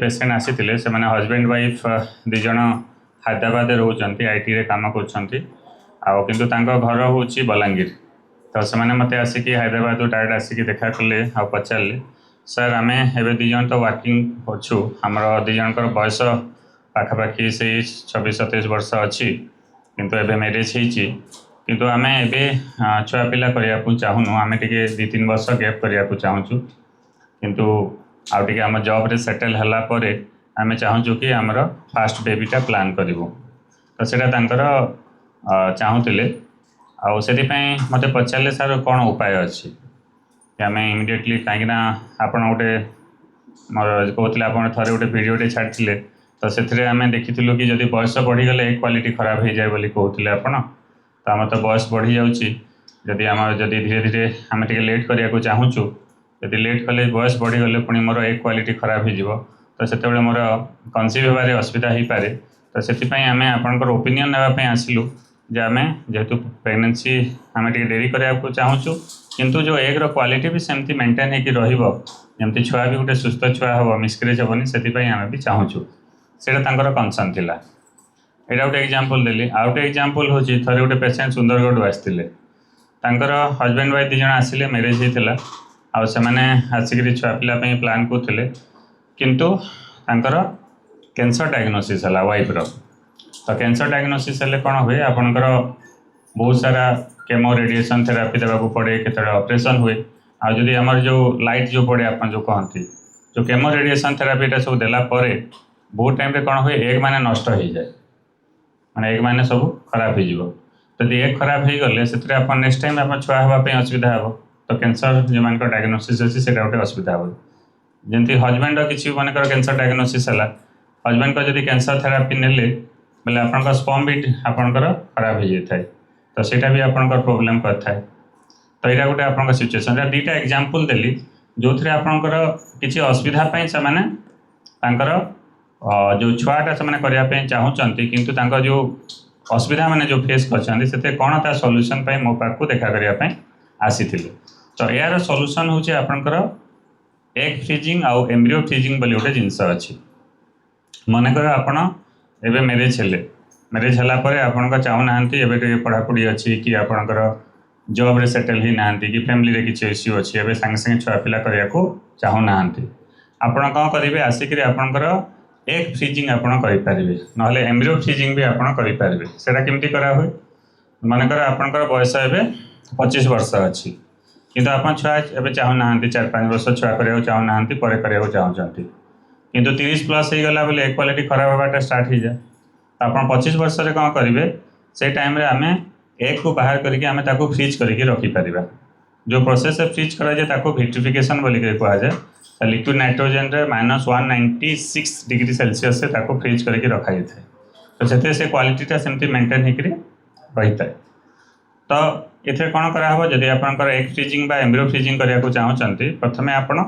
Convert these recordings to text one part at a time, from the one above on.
Patient आसी से मैंने हजबैंड वाइफ दिज हैदराबाद रोच आईटी रे काम कर घर हूँ बलांगीर तो से मत आसिक हैदराबाद डायरेक्ट आसिक देखा कले आ पचारे सर आम ए दिज तो वर्किंग अच्छु आमर दिजर बयस पाखापाखि से 26-27 वर्ष अच्छी किंतु एबे मैरिज किंतु आम ए छुआ पिला करने चाहूनु आम टे 2-3 वर्ष गैप करने को चाहूँ किंतु आउ टे आम जॉब रे सेटल हला परे आम चाहूँ कि आमर फास्ट बेबीटा प्लान करूँ तो सेटा चाहूले आउे मत पचारे सर कौन उपाय अच्छी आम इमिडिएटली कहीं आप गोटे कहते आप थे गोटे भिडियोटे छाड़ी तो से आम देखी कि जब बयस बढ़ीगले क्वालिटी खराब हो जाए बोली कहते आपड़ तो आम तो बयस बढ़ी जाऊँगी आम जदि धीरे धीरे आम टे लेट करने को चाहूँ जदि लेट कले बयस बढ़ीगले पुणी मोर एक क्वालिटी खराब हो तो से मोर कनसीव होबार असुविधा हो पारे तो से आम आपंकर ओपिनियन नापी आसलु जे आम जेहेतु प्रेगनेंसी आम टे डेरी करने चाहूँ किंतु जो एग क्वालिटी भी सेमती मेंटेन होमती छुआ भी गोटे सुस्थ छुआ हम मिसक्रेज हेनी से आम भी चाहूँ सेटा कनसर्न थिला यहाँ गोटे एग्जांपल देली आउ गोटे एग्जांपल हूँ थे गोटे पेसेंट सुंदरगढ़ आसते हजबैंड वाइफ दिज आसिले मैरिज होता आउ से आसिक छुआ पिला प्लान करते किंतु कैंसर डायग्नोसिस है वाइफ तो कैंसर डायग्नोसिस हेल्ले कौन हुए आपणकर बहुत सारा केमो रेडिएशन थेरापी देवाक पड़े केत ऑपरेशन हुए आदि आमर जो लाइट जो पड़े आप जो कहती जो केमो रेडिएशन थेरापीटा सब देला बहुत टाइम रे कौन हुए एग माने नष्ट हो जाए माने एग माने सब खराब हो जदि एग खराब हो गले से नेक्स्ट टाइम आप छुआ हाँपाई असुविधा हे तो कैंसर जो मान डायग्नोसिस अच्छी से गोटे असुविधा हे जमी हजबैंड किसी मनकर कैंसर डायग्नोसिस है हजबैंड को जब कैंसर थेरापी नेले बोले आपंकर स्पर्म भी आपंकर खराब हो जाए तो सेटा भी आपंकर प्रोब्लेम करता है तो यहाँ गोटे आप सिचुएसन दुईटा एग्जांपल देली जो थे आपंकर किसी असुविधा से जो छुआटा से करने चाहूँगी किंतु जो असुविधा मैंने जो फेस कर कौन ता सॉल्यूशन मो पाक देखा करने आसी तो यार सॉल्यूशन हूँ आपंकर एग फ्रीजिंग आउ एम्ब्रियो फ्रीजिंग बोली गोटे जिनस अच्छी मनकर आपण एवं मैरिज हेले मैरिज हला परे आपण चाहूना एवं पढ़ापढ़ी अच्छी कि आपणकर जॉब रे सेटल ही ना कि फैमिली रे किसी इश्यू अच्छी एवं सांगे सांगे छुआ पिला करने को चाहूना आपण कौन करेंगे आसिक आपणकर एग फ्रीजिंग आपड़ करेंगे ना एम्ब्रियो फ्रीजिंग भी आपड़ करेंगे सेटा केमती करा हुए मनकर आपणकर बयस एवं 25 वर्ष अच्छी किंतु आप छुआ एवं चाहूना 4-5 वर्ष छुआ करने चाहूना करने चाहूँगी किंतु 30+ हो गला बोले एक क्वालिटी खराब होगा स्टार्ट हो जाए आप 25 वर्ष से कौन करेंगे से टाइम आम एग को बाहर करके आम फ्रीज करके रखिपर जो प्रोसेस फ्रीज कराए विट्रिफिकेशन बोलिक कहुए लिक्विड नाइट्रोजेन रे -196 डिग्री सेल्सियस से फ्रीज करके रखा जाए तो से क्वालिटीटा सेमती मेंटेन होकर रही है तो ये कौन कराव जदि आपंकर एग फ्रीजिंग एम्ब्रियो फ्रीजिंग करने को चाहूँगी प्रथम आपण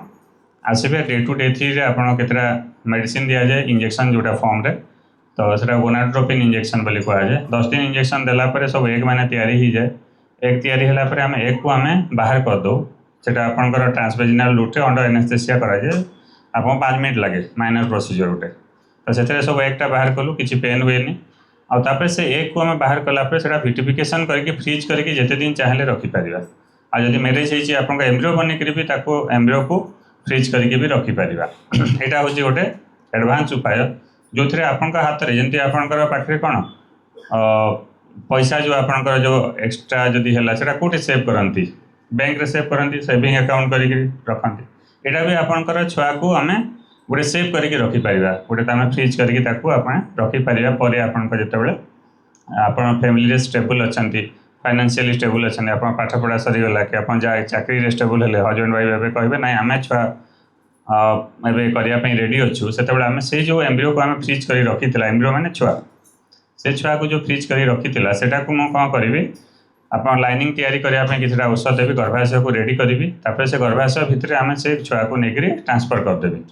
आसबे डे टू डे 3 आपड़ केतटा मेडिसिन दि जाए इंजेक्शन जोटा फॉर्म रे तो सेटा गोनाडोट्रोपिन इंजेक्शन बोली कहुए 10 दिन इंजेक्शन देला सब एग माने तैयारी हो जाए एग तैयारी होला परे आम एग को आम बाहर कर दो सेटा आपंकर ट्रांसवेजिनल रूट रे अंडर एनेस्थेसिया कराए आप 5 मिनट लगे माइनर प्रोसीजर गोटे तो से सब एगटा बाहर कलु किसी पेन हुए आउे से एग को आम बाहर कलापर से विट्रिफिकेशन करके फ्रीज करके जिते दिन चाहिए रखिपर आ जब मैरिज होती आप एम्ब्रियो बनिक भी एम्ब्रियो को फ्रीज करके भी रखिपर यहाँ हूँ गोटे एडवांस उपाय जो थे आपण हाथ में जमी आपंकर पाखे कौन पैसा जो आपंकर जो एक्सट्रा जदि है कौटे सेव करती बैंक रे सेव करती सेविंग अकाउंट कर रखती यहाँ भी आपंकर छुआ को आम गोटे सेव करके रखिपर गोटे आम फ्रीज करके रखिपर आपंकर जिते आप फैमिली स्टेबल अच्छा फाइनेंशियली स्टेबल अच्छा आप पाठपढ़ा सरीगला कि आप चाकरी स्टेबल है हजबैंड वाइफ एवं कहे ना आम छुआ एवं करने रेडी अच्छु से आम से जो एम्ब्रियो को आम फ्रीज कर रखी एम्ब्रियो माने छुआ से छुआ को जो फ्रीज कर रखी से कौन करी आप लाइनिंग तैयारी करने किसी औषध देवी गर्भाशय को रेडी करी से गर्भाशय भितर आम से छुआ को लेकर ट्रांसफर करदेवी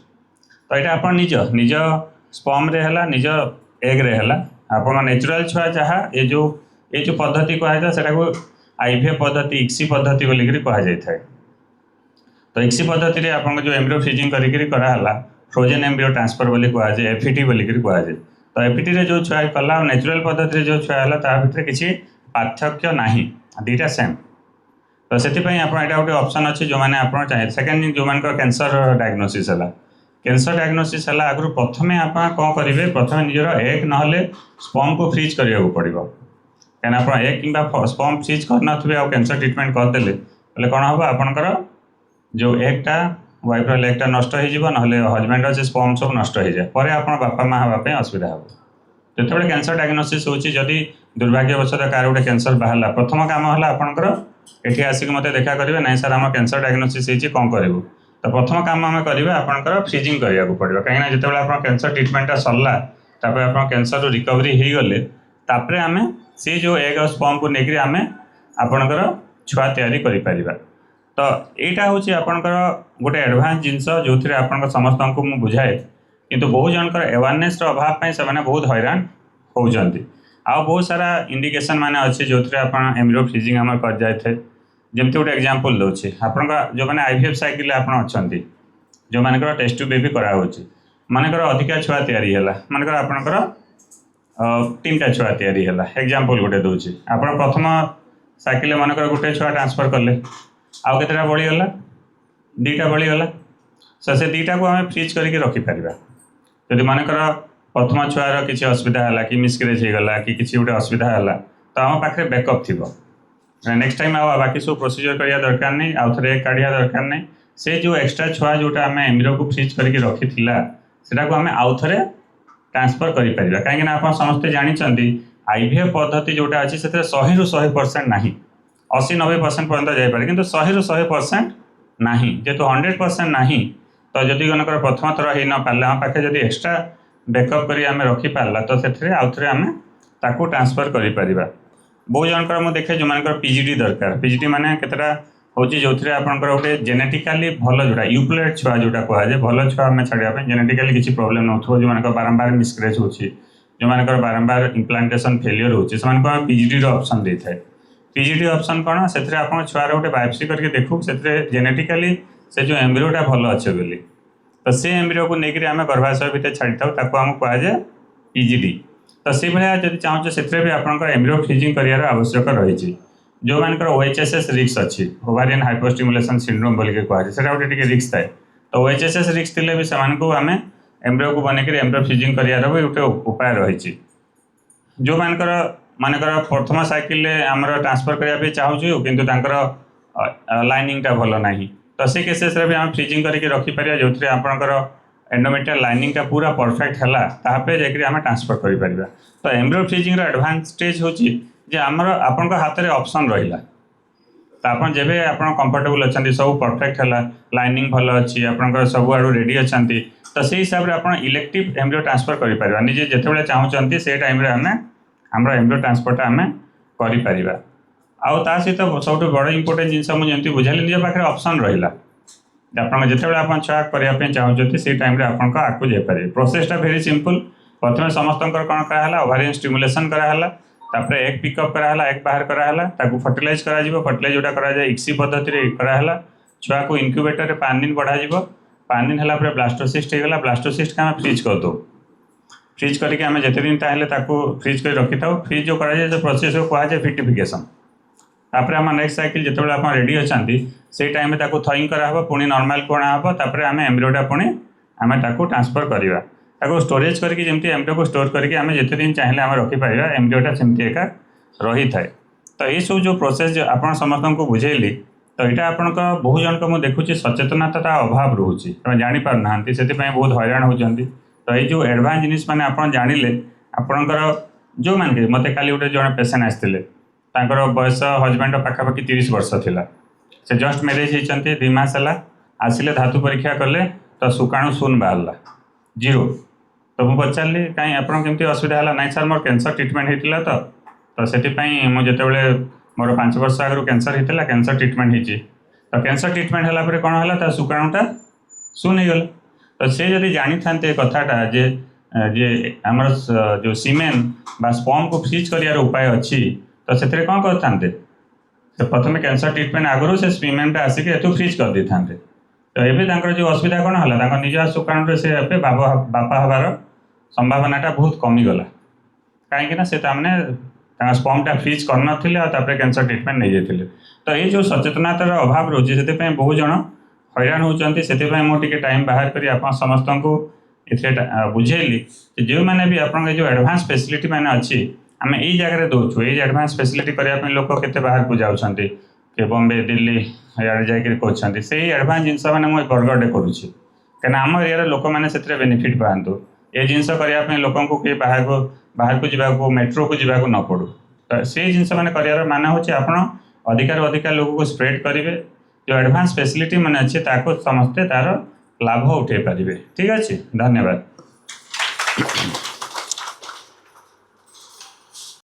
तो यहाँ आप निज निज स्पर्म रे है निज एग रे है आप नेचुरल छुआ जहाँ ये जो पद्धति कहुए से आईवीएफ पद्धति इक्सी पद्धति बोलिक कहुए तो इक्सी पद्धति आप जो एम्ब्रियो फ्रीजिंग कराला फ्रोजेन एम्ब्रियो ट्रांसफर बोली कहुए एफिटी बोलिक कहुए। तो एफिटी रे जो छुआ कला नेचुरल पद्धति जो छुआ है ता भितर किसी पार्थक्य नहीं, दीटा सेम। तो से आप गोटे ऑप्शन अच्छे जो मैंने आप चाहिए। सेकेंड जो मान कैंसर डायग्नोसिस है, कैंसर डायग्नोसिस है आगु प्रथम आप कौन करेंगे, प्रथम निजर एग ना स्पर्म को फ्रीज करने को पड़ो। कहीं आप एग कि स्पर्म फ्रीज करना आ कैंसर ट्रीटमेंट करदे बोले कौन हम आपंकर जो एगटा वाइफ एगटा नष्ट हो ना हजबैंड से स्पर्म सब नष्ट हो जाए पर आप बापा माँ हाँवाई असुविधा हो। जो कैंसर डायग्नोसिस होती दुर्भाग्यवशत कार गोटे कैंसर बाहर प्रथम काम है आपंकर ये आसिक मत देखा करेंगे ना सर आम कैंसर डायग्नोसिस होती कौन करूँ। तो प्रथम काम आम करेंगे आपंकर फ्रिजिंग करने को पड़ो कहीं जो आप कैंसर ट्रीटमेंटा सरला आप कैंसर रिकवरी हो गले आम से जो एग और स्पर्म को लेकर आम आपणकर छुआ तैयारी करें। तो यहाँ हूँ आपणकर गोटे एडवांस जिनस जो थी आप समस्त को मुझे बुझाए किंतु बहुत जनकर अवेयरनेस अभाव से बहुत हैरान होती। आउ बहुत सारा इंडिकेशन माने अच्छे जो थी आप एम्ब्रियो फ्रीजिंग आम कर जाए। जमती गोटे एग्जांपल दूसरी आपण जो मैंने आईवीएफ साइकिल अच्छा जो मानकर टेस्ट ट्यूब बेबी कराऊँ मानकर अधिका छुआ तैयारी है मानकर आपणकर 3टा छुआ तैयारी है। एग्जांपल गोटे दूसरी आप प्रथम साइकिल मानकर गोटे छुआ ट्रांसफर कले आउ केतेटा बढ़ीगला 2टा बढ़ीगला से 2टा को आम फ्रीज करके रखिपर। जदि मानकर प्रथम छुआर किसी असुविधा है कि मिसक्रेज होगला कि किसी गोटे असुविधा है तो आम पाखे बैकअप थी नेक्स्ट टाइम बाकी सब प्रोसीजर करने दरकार नहीं, आउ थे एक काढ़ा दरकार नहीं। से जो एक्सट्रा छुआ जोटा आम एम्ब्रियो को फ्रीज करके रखी से आम आउ थे ट्रांसफर करें कहीं आप समस्ते जानते आईवीएफ पद्धति जोटा अच्छी से 100% ना 80-90% पर्यटन जापे कि 100% ना जेहेतु 100% ना तो जदि जनकर प्रथम थर हो न पारे आम पाखे जब एक्सट्रा बैकअप कर रखिपारा तो से आउ थे आम ताकू ट्रांसफर करें। बहुत जनकर मुझे देखे जो मानकर पीजीडी दरकार पीजीडी माने केतटा होची जो थी आपंकर गोटे जेनेटिकाली भल जोटा यूप्लेट छुआ जोटा कहुए भल छुआ आम छाड़ा जेनेटिकाली किसी प्रोब्लेम नौ जो मानकर बारंबार मिसक्रेज हो जो मानकर बारंबार इम्प्लांटेशन फेलियर हो पीजीडी ऑप्शन दे था। पीजीडी ऑप्शन कौन से आप छुआर गोटे बायोप्सी करके देखू से जेनेटिकाली से जो एम्ब्रियोटा भल अच्छे बोली तो से एम्ब्रियो को लेकर आम गर्भाशय भितर छाड़ी था आम कहुए पीजीडी। तो से भाया जब चाहूँ से भी आपंकर एम्ब्रियो फ्रीजिंग करार आवश्यक रही। जो मानकर OHSS रिक्स अच्छी ओवारियन हाइपोस्टिमुलेशन सिंड्रोम बोलिक कहुए से गोटे रिक्स थाए तो OHSS रिक्स थे भी आम एम्ब्रियो को बनकर एम्ब्रियो फ्रीजिंग करार भी गोटे उपाय रही। जो मानकर प्रथम साइकिल आमर ट्रांसफर करने चाहूँ किंतु लाइनिंगटा भल ना तो से केसेस भी आम फ्रीजिंग करके रखिपर जो थी आपंकर एंडोमेट्रियल लाइनिंगटा पूरा परफेक्ट है जाकर आम ट्रांसफर करें। तो एम्ब्रियो फ्रीजिंग एडवांटेज हूँ आमर आपण हाथ में ऑप्शन रहा तो आप जब आप कंफर्टेबल अच्छा सब परफेक्ट है लाइनिंग भल अच्छी आपंकर सब आड़ू रेडी अच्छा तो से हिसाब से आप इलेक्टिव एम्ब्रियो ट्रांसफर करें निजे जिते चाहूँगी से टाइम आम एम्ब्रियो ट्रांसफर आम कर आउ सहित सब बड़ इंपोर्टेंट जिन मुझे बुझाली निज पाखे ऑप्शन रहा आप जिते आप छुआ करने चाहते से टाइम आपको जापारे। प्रोसेसटा भेरी सिंपल प्रथम समस्त कौन कराला ओवारियन स्टिमुलेशन कराला एग पिकअप कराला एग बाहर कराला फर्टिलाइज फर्टिलाइज जोटा करा इक्सी पद्धति कराला छुआ को इनक्यूबेटर 5 दिन बढ़ा 5 दिन है ब्लास्टोसिस्ट होगा ब्लास्टोसिस्ट का फ्रीज कर दो फ्रीज करके आम जिते दिन ताकि फ्रीज कर रखी था फ्रीज जो कराए प्रोसेस को कहुए फिटिफिकेसन। तापर आम नेक्स्ट साइकिल जिते आप रेडी अच्छा से टाइम थइंग कराब पुणी नॉर्मल को अणाब तापर आम एम्ब्रियोटा पुणी आम ट्रांसफर करवा स्टोरेज करके जमी एम्ब्रियो को स्टोर करके आम जिते दिन चाहिए आम रखिपर एम्ब्रियोटा सेमती एका रही थाए। तो ये सब जो प्रोसेस आप समस्त को बुझेली तो यहाँ आपण बहुत जन को देखुची सचेतनता अभाव रोचे जापार ना से बहुत हैरान होती। तो ये जो एडवांस जिनिस मैंने आप जानिले आपणकर जो मान मत काली गोटे जड़े पेसेंट आसते बयस हजबैंड पाखापाखि 30 वर्ष थिला से जस्ट मैरेज होती 2 मास है आसिले धातु परीक्षा कले तो सुकाणु शून बाहरला 0। तो मुझे पचारि कहीं आपमती असुविधा है ना सर मोर कैंसर ट्रीटमेंट होता तो से मुझे मोर 5 वर्ष आगु कैंसर होता कैंसर ट्रीटमेंट होती तो कैंसर ट्रीटमेंट है कौन है सुकाणुटा शून हो गला। तो से जब जानी था कथाटा जे आमर जो सीमेन बा स्पर्म को फ्रीज कर उपाय अच्छी तो से कौन करते प्रथम कैंसर ट्रीटमेंट आगु से सीमेनटा आसिक फ्रीज कर दे था तो एवं जो असुविधा कौन है निज अकाउंट से बापा हबार संभावनाटा बहुत कमिगला कहीं से स्पर्मटा फ्रीज कर कैंसर ट्रिटमेंट नहीं जाते तो ये जो सचेतनतार अभाव रोचे से बहुत जन हैरान होती से मुझे टाइम बाहर कर आप समस्त को बुझेली जो मैंने भी आप जो एडवांस फैसिलिटी मैंने अच्छी आम यही जगह दौचु ये एडवांस फैसिलिटी करने लोक के बाहर को जाऊँच कि बॉम्बे दिल्ली यार जाकर से एडवांस जिनस मैंने मुझे बरगढ़ करुँची कहीं आम एरिया लोक मैंने से बेनिफिट पातु ये जिनस करने लोक कि बाहर को जावाक मेट्रो को जावाक न पड़ू तो से जिनस मैंने कर माने हूँ आप अधिकार अधिकार लोक को स्प्रेड करेंगे जो एडवांस फैसिलिटी मैंने अच्छे समस्ते तार लाभ उठे पारे ठीक अच्छे धन्यवाद।